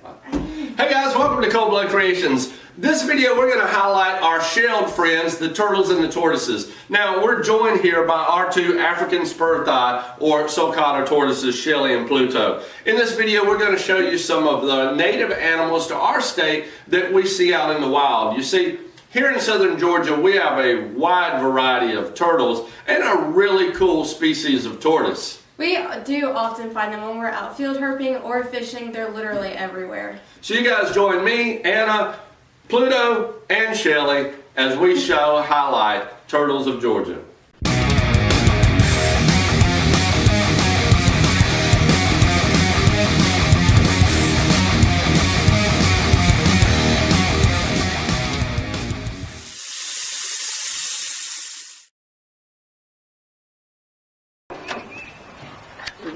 Hey guys, welcome to Cold Blood Creations. This video we're going to highlight our shelled friends, the turtles and the tortoises. Now we're joined here by our two African spur thigh or sulcata tortoises, Shelly and Pluto. In this video we're going to show you some of the native animals to our state that we see out in the wild. You see, here in southern Georgia we have a wide variety of turtles and a really cool species of tortoise. We do often find them when we're out field herping or fishing. They're literally everywhere. So you guys join me, Anna, Pluto, and Shelly as we highlight turtles of Georgia.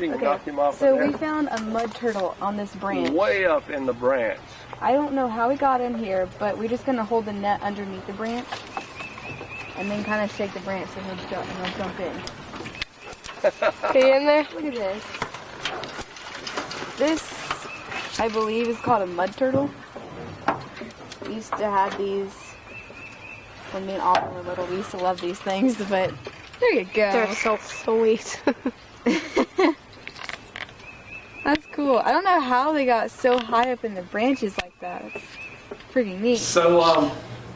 Okay, so we found a mud turtle on this branch. Way up in the branch. I don't know how we got in here, but we're just going to hold the net underneath the branch and then kind of shake the branch so he'll jump in. Okay, in there? Look at this. This, I believe, is called a mud turtle. We used to have these when me and Aubrey were little. We used to love these things, but there you go. They're so sweet. That's cool. I don't know how they got so high up in the branches like that. It's pretty neat. So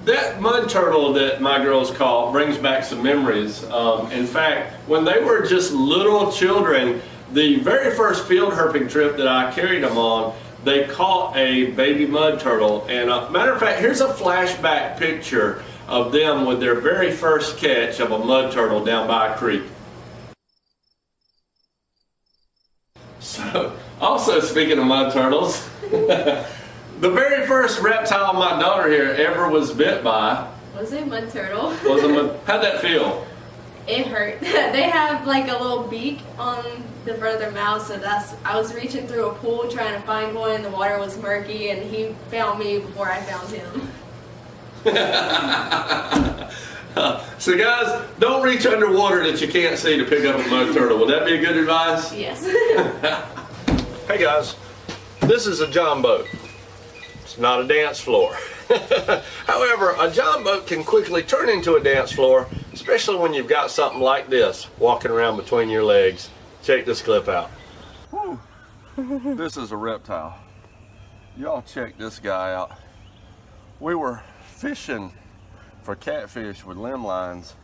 that mud turtle that my girls caught brings back some memories. In fact, when they were just little children, the very first field herping trip that I carried them on, they caught a baby mud turtle. And matter of fact, here's a flashback picture of them with their very first catch of a mud turtle down by a creek. So, also speaking of mud turtles, the very first reptile my daughter here ever was bit by Was it a mud turtle? How'd that feel? It hurt. They have like a little beak on the front of their mouth, so I was reaching through a pool trying to find one, and the water was murky, and he found me before I found him. So guys, don't reach underwater that you can't see to pick up a mud turtle. Would that be a good advice? Yes. Hey guys, this is a john boat. It's not a dance floor. However, a john boat can quickly turn into a dance floor, especially when you've got something like this walking around between your legs. Check this clip out. Whew. This is a reptile. Y'all check this guy out. We were fishing for catfish with limb lines,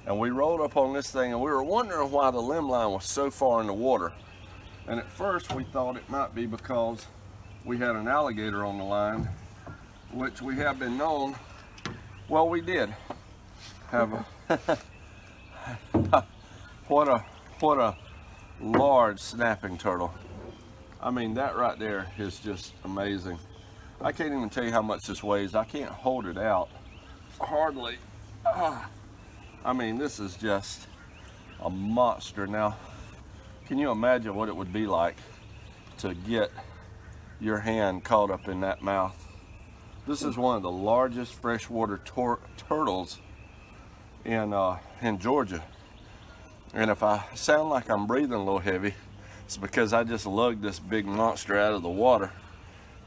and we rolled up on this thing and we were wondering why the limb line was so far in the water. And at first we thought it might be because we had an alligator on the line, which we have been known. Well, we did have a what a large snapping turtle. I mean, that right there is just amazing. I can't even tell you how much this weighs. I can't hold it out hardly. I mean, this is just a monster. Now, can you imagine what it would be like to get your hand caught up in that mouth? This is one of the largest freshwater turtles in Georgia. And if I sound like I'm breathing a little heavy, it's because I just lugged this big monster out of the water.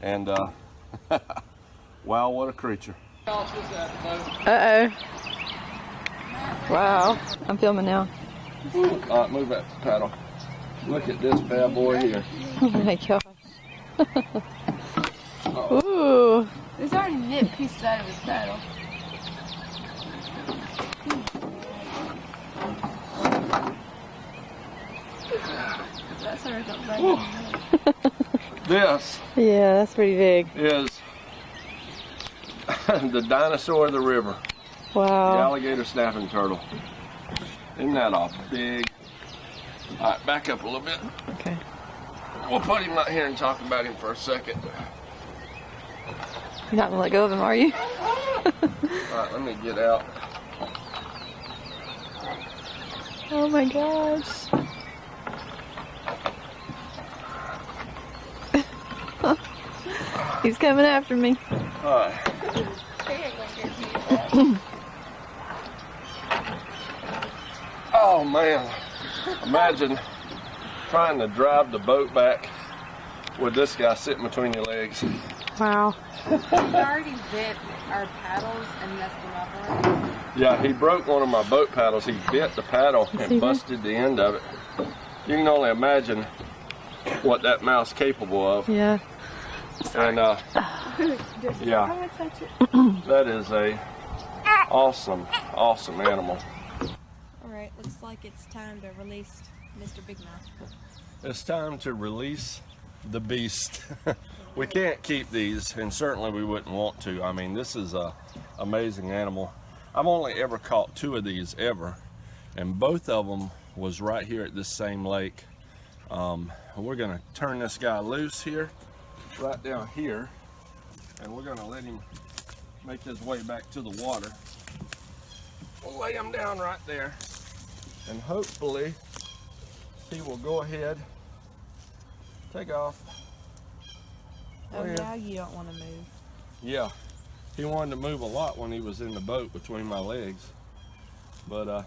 And wow, what a creature. Uh-oh. Wow. I'm filming now. Alright, move that paddle. Look at this bad boy here. Oh my gosh. Ooh. There's already nip pieces out of his paddle. That started up back. This. Yeah, that's pretty big. Is the dinosaur of the river. Wow. The alligator snapping turtle. Isn't that a big... Alright, back up a little bit. Okay. We'll put him out here and talk about him for a second. You're not gonna let go of him, are you? Alright, let me get out. Oh my gosh. He's coming after me. Alright. Oh man, imagine trying to drive the boat back with this guy sitting between your legs. Wow. He already bit our paddles and messed them up already. Yeah, he broke one of my boat paddles. He bit the paddle and busted the end of it. You can only imagine what that mouth's capable of. Yeah. And yeah, that is a awesome animal. All right, looks like it's time to release Mr. Big Mouth. It's time to release the beast. We can't keep these, and certainly we wouldn't want to. I mean, this is a amazing animal. I've only ever caught 2 of these ever, and both of them was right here at this same lake. We're gonna turn this guy loose here, right down here, and we're gonna let him make his way back to the water. We'll lay him down right there, and hopefully he will go ahead, take off. Oh, now you don't want to move. Yeah, he wanted to move a lot when he was in the boat between my legs. But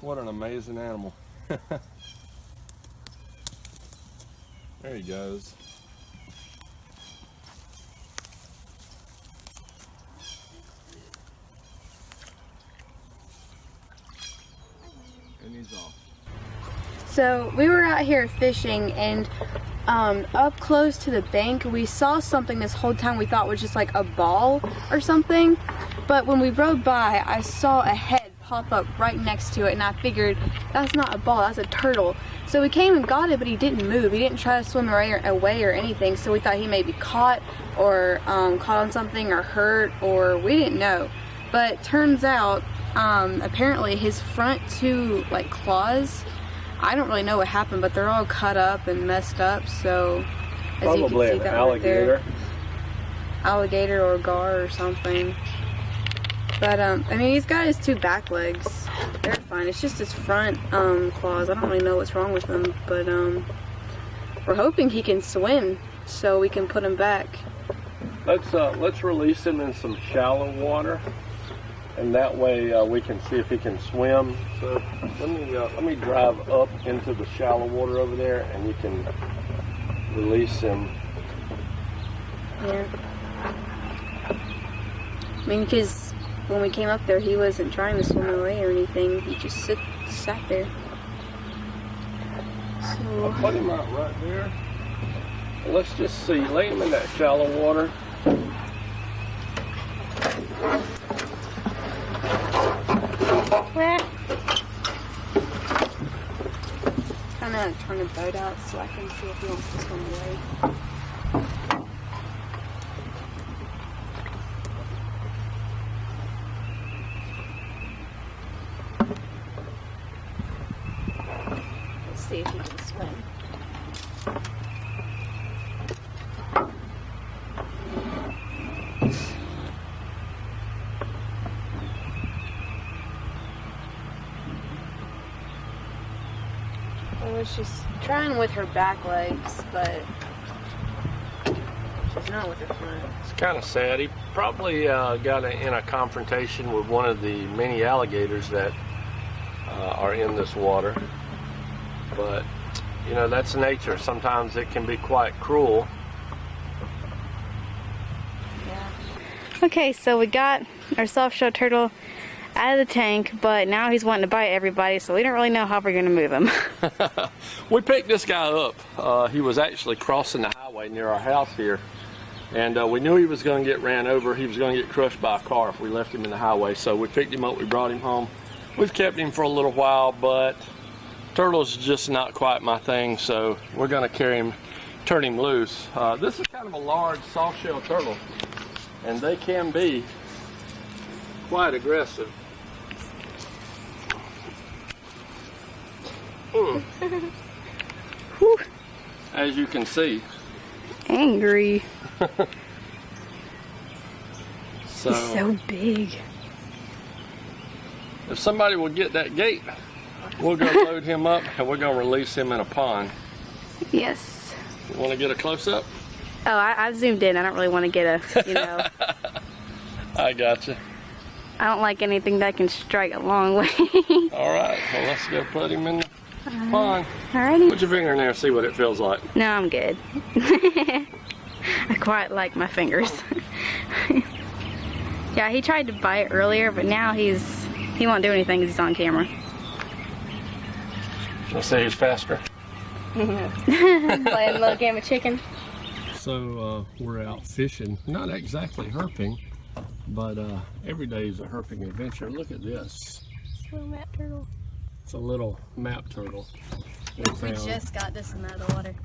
what an amazing animal. There he goes. And he's off. So we were out here fishing, and up close to the bank we saw something this whole time we thought was just like a ball or something, but when we rode by I saw a head pop up right next to it, and I figured that's not a ball, that's a turtle. So we came and got it, but he didn't move. He didn't try to swim away or anything, so we thought he may be caught or caught on something or hurt, or we didn't know. But turns out apparently his front 2 like claws, I don't really know what happened, but they're all cut up and messed up. So as probably you can see, an that alligator. right there, alligator or gar or something. But I mean, he's got his 2 back legs. They're fine. It's just his front claws. I don't really know what's wrong with them, but we're hoping he can swim so we can put him back. Let's release him in some shallow water, and that way we can see if he can swim. So let me drive up into the shallow water over there, and you can release him. Yeah. I mean, because when we came up there, he wasn't trying to swim away or anything. He just sat there. So I'll put him out right there. And let's just see. Lay him in that shallow water. I'm gonna turn the boat out so I can see if he wants to swim away. Let's see if he can swim. I was just trying with her back legs, but she's not with her front. It's kind of sad. He probably got in a confrontation with one of the many alligators that are in this water. But, you know, that's nature. Sometimes it can be quite cruel. Yeah. Okay, so we got our soft-shell turtle out of the tank, but now he's wanting to bite everybody, so we don't really know how we're going to move him. We picked this guy up. He was actually crossing the highway near our house here, and we knew he was going to get ran over. He was going to get crushed by a car if we left him in the highway, so we picked him up, we brought him home. We've kept him for a little while, but turtles is just not quite my thing, so we're going to carry him, turn him loose. This is kind of a large soft-shell turtle, and they can be quite aggressive. As you can see. Angry. So, he's so big. if somebody will get that gate, we're going to load him up and we're going to release him in a pond. Yes. You want to get a close-up? Oh, I've zoomed in. I don't really want to get a, you know. I gotcha. I don't like anything that can strike a long way. All right, well, let's go put him in the pond. Alrighty. Put your finger in there and see what it feels like. No, I'm good. I quite like my fingers. Yeah, he tried to bite earlier, but now he won't do anything because he's on camera. Let's say he's faster. Playing a little game of chicken. So we're out fishing, not exactly herping, but every day is a herping adventure. Look at this. It's a little map turtle. It's a little map turtle. We just got this in the water.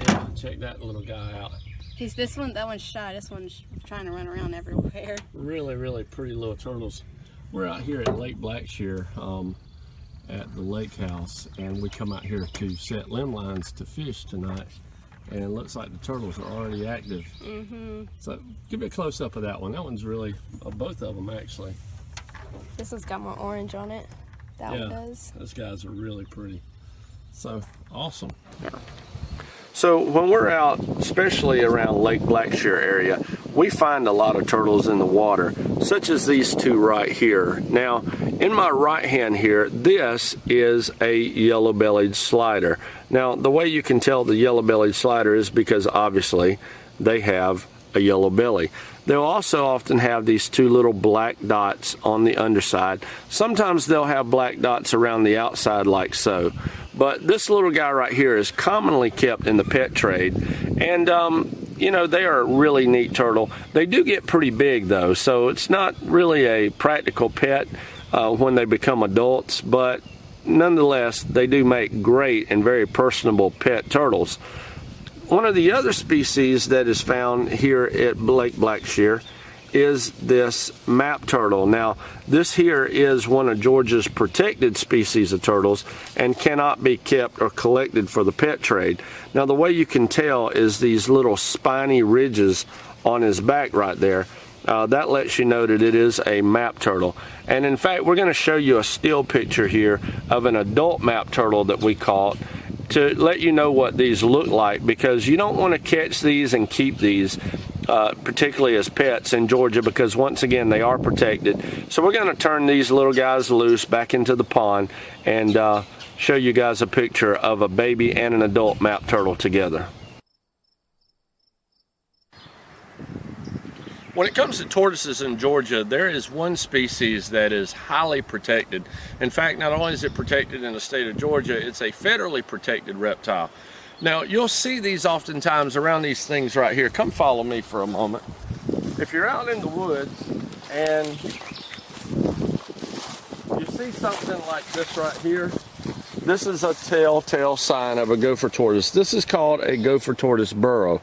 Yeah, check that little guy out. That one's shy. This one's trying to run around everywhere. Really, really pretty little turtles. We're out here at Lake Blackshear at the lake house, and we come out here to set limb lines to fish tonight. And it looks like the turtles are already active. So give me a close up of that one. That one's really, both of them actually. This one's got more orange on it. That one does. Those guys are really pretty. So awesome. So when we're out, especially around Lake Blackshear area, we find a lot of turtles in the water, such as these two right here. Now, in my right hand here, this is a yellow-bellied slider. Now, the way you can tell the yellow-bellied slider is because obviously they have a yellow belly. They'll also often have these two little black dots on the underside. Sometimes they'll have black dots around the outside like so. But this little guy right here is commonly kept in the pet trade. And, you know, they are a really neat turtle. They do get pretty big though, so it's not really a practical pet when they become adults. But nonetheless, they do make great and very personable pet turtles. One of the other species that is found here at Lake Blackshear is this map turtle. Now, this here is one of Georgia's protected species of turtles and cannot be kept or collected for the pet trade. Now, the way you can tell is these little spiny ridges on his back right there. That lets you know that it is a map turtle. And in fact, we're going to show you a still picture here of an adult map turtle that we caught to let you know what these look like, because you don't want to catch these and keep these particularly as pets in Georgia, because once again they are protected. So we're going to turn these little guys loose back into the pond and show you guys a picture of a baby and an adult map turtle together. When it comes to tortoises in Georgia, there is one species that is highly protected. In fact, not only is it protected in the state of Georgia, it's a federally protected reptile. Now, you'll see these oftentimes around these things right here. Come follow me for a moment. If you're out in the woods and you see something like this right here, this is a telltale sign of a gopher tortoise. This is called a gopher tortoise burrow.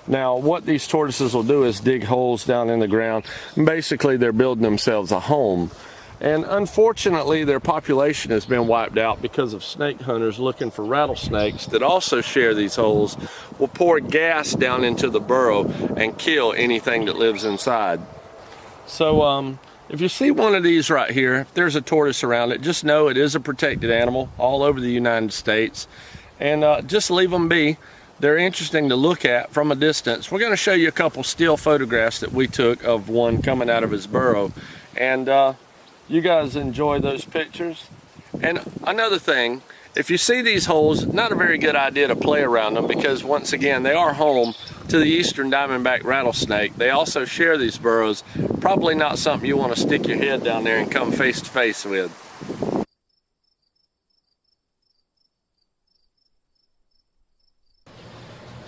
Now, what these tortoises will do is dig holes down in the ground. Basically, they're building themselves a home. And unfortunately, their population has been wiped out because of snake hunters looking for rattlesnakes that also share these holes, will pour gas down into the burrow and kill anything that lives inside. So, if you see one of these right here, if there's a tortoise around it, just know it is a protected animal all over the United States. And just leave them be. They're interesting to look at from a distance. We're going to show you a couple still photographs that we took of one coming out of his burrow. And you guys enjoy those pictures. And another thing, if you see these holes, not a very good idea to play around them, because once again, they are home to the eastern diamondback rattlesnake. They also share these burrows. Probably not something you want to stick your head down there and come face to face with.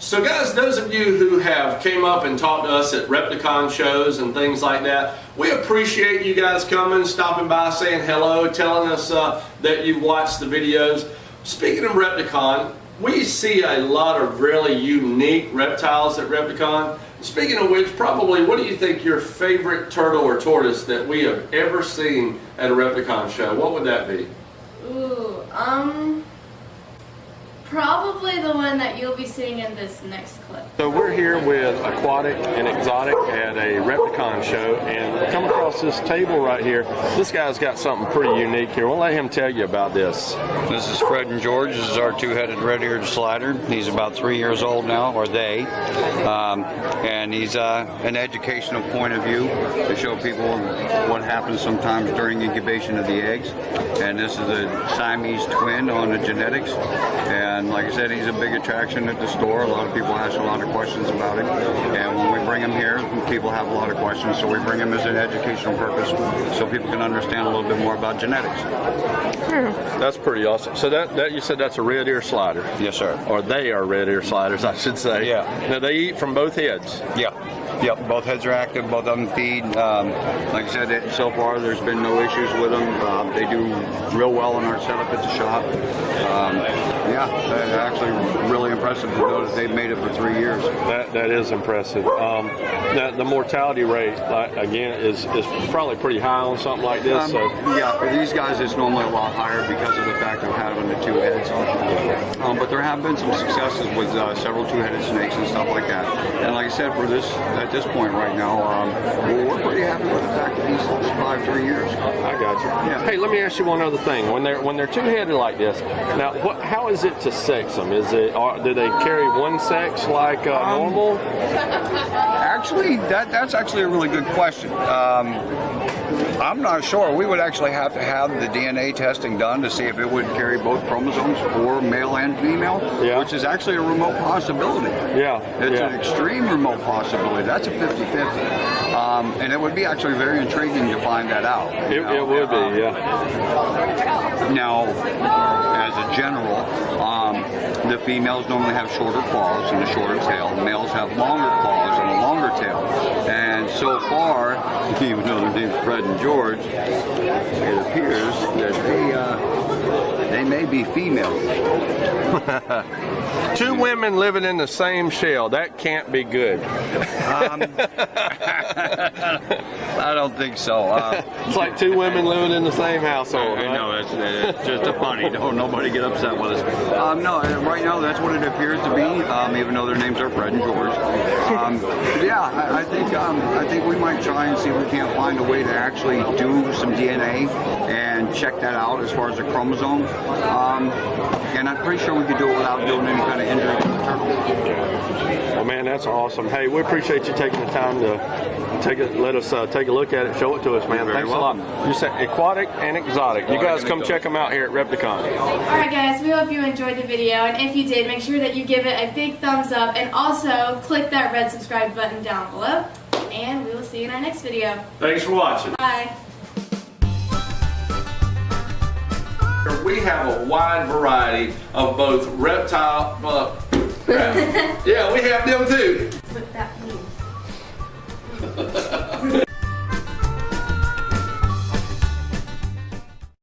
So guys, those of you who have came up and talked to us at Repticon shows and things like that, we appreciate you guys coming, stopping by, saying hello, telling us that you watched the videos. Speaking of Repticon, we see a lot of really unique reptiles at Repticon. Speaking of which, probably, what do you think your favorite turtle or tortoise that we have ever seen at a Repticon show? What would that be? Ooh, Probably the one that you'll be seeing in this next clip. So we're here with Aquatic and Exotic at a Repticon show, and we come across this table right here. This guy's got something pretty unique here. We'll let him tell you about this. This is Fred and George. This is our two-headed red-eared slider. He's about 3 years old now, or they. And he's an educational point of view to show people what happens sometimes during incubation of the eggs. And this is a Siamese twin on the genetics. And like I said, he's a big attraction at the store. A lot of people ask a lot of questions about him. And when we bring him here, people have a lot of questions. So we bring him as an educational purpose so people can understand a little bit more about genetics. That's pretty awesome. So that you said that's a red ear slider? Yes, sir. Or they are red ear sliders, I should say. Yeah. Now they eat from both heads? Yeah. Yep, both heads are active, both of them feed. Like I said, so far there's been no issues with them. They do real well in our setup at the shop. Yeah, actually really impressive to know that they've made it for 3 years. That is impressive. The mortality rate, again, is probably pretty high on something like this. So. Yeah, for these guys it's normally a lot higher because of the fact of having the two heads. But there have been some successes with several two-headed snakes and stuff like that. And like I said, for this at this point right now, we're pretty happy with the fact that he's survived 3 years. I got you. Yeah. Hey, let me ask you one other thing. When they're two-headed like this, now how is it to sex them? Do they carry one sex like normal? Actually, that's actually a really good question. I'm not sure. We would actually have to have the DNA testing done to see if it would carry both chromosomes for male and female, which is actually a remote possibility. Yeah. It's an extreme remote possibility. That's a 50-50. And it would be actually very intriguing to find that out. It would be, yeah. Now, as a general, the females normally have shorter claws and a shorter tail. The males have longer claws and a longer tail. And so far, even though their name's Fred and George, it appears that they may be females. Two women living in the same shell. That can't be good. I don't think so. It's like two women living in the same household. I know, it's just a funny. Don't nobody get upset with us. No, right now that's what it appears to be. Even though their names are Fred and George. I think we might try and see if we can't find a way to actually do some DNA and check that out as far as the chromosome. And I'm pretty sure we could do it without doing any kind of injury to the turtle. Well, man, that's awesome. Hey, we appreciate you taking the time to let us take a look at it, show it to us, man. Thanks a lot. You said Aquatic and Exotic. You guys come check them out here at Repticon. Alright guys, we hope you enjoyed the video, and if you did, make sure that you give it a big thumbs up, and also click that red subscribe button down below, and we will see you in our next video. Thanks for watching. Bye. We have a wide variety of both reptile, yeah, we have them too. What that means.